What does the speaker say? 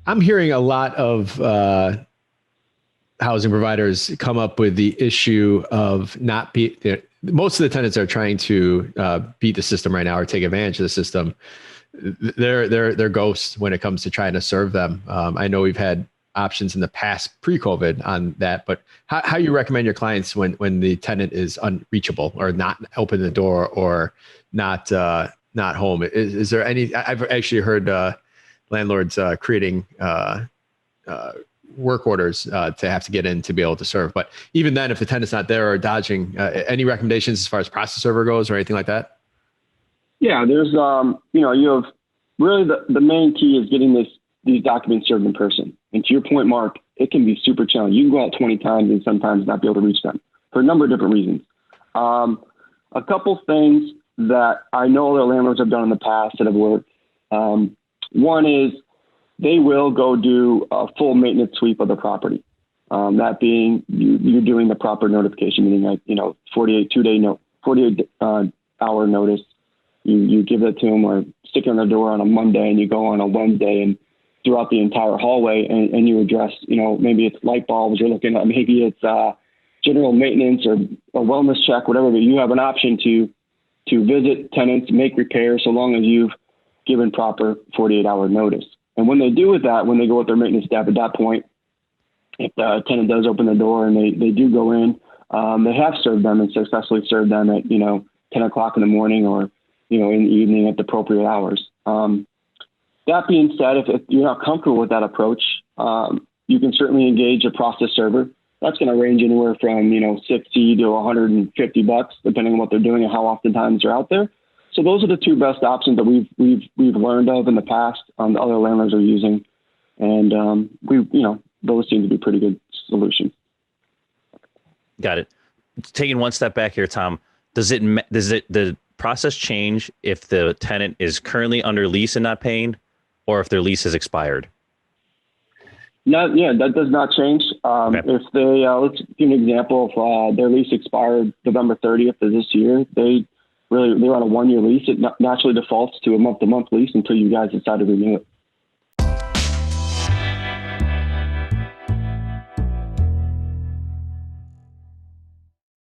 I'm hearing a lot of housing providers come up with the issue of not be. Most of the tenants are trying to beat the system right now or take advantage of the system. They're ghosts when it comes to trying to serve them. I know we've had options in the past pre-COVID on that, but how you recommend your clients when the tenant is unreachable or not open the door or not home? Is there any? I've actually heard landlords creating work orders to have to get in to be able to serve. But even then, if the tenant's not there or dodging, any recommendations as far as process server goes or anything like that? Yeah, there's, you have really the main key is getting these documents served in person. And to your point, Mark, it can be super challenging. You can go out 20 times and sometimes not be able to reach them for a number of different reasons. A couple things that I know that landlords have done in the past that have worked. One is they will go do a full maintenance sweep of the property. That being you're doing the proper notification, meaning like, 48 hour notice. You give it to them or stick it on the door on a Monday and you go on a Wednesday and throughout the entire hallway and you address, maybe it's light bulbs you're looking at, maybe it's general maintenance or a wellness check, whatever, but you have an option to visit tenants, make repairs, so long as you've given proper 48-hour notice. And when they do with that, when they go with their maintenance staff at that point, if the tenant does open the door and they do go in, they have served them and successfully served them at, 10 o'clock in the morning or, in the evening at the appropriate hours. That being said, if you're not comfortable with that approach, you can certainly engage a process server. That's going to range anywhere from, $60 to $150, depending on what they're doing and how oftentimes they're out there. So those are the two best options that we've learned of in the past. The other landlords are using, and those seem to be pretty good solutions. Got it. Taking one step back here, Tom, does the process change if the tenant is currently under lease and not paying, or if their lease has expired? No, yeah, that does not change. Okay. If they, let's give an example. If their lease expired November 30th of this year, they're on a 1-year lease. It naturally defaults to a month-to-month lease until you guys decide to renew it.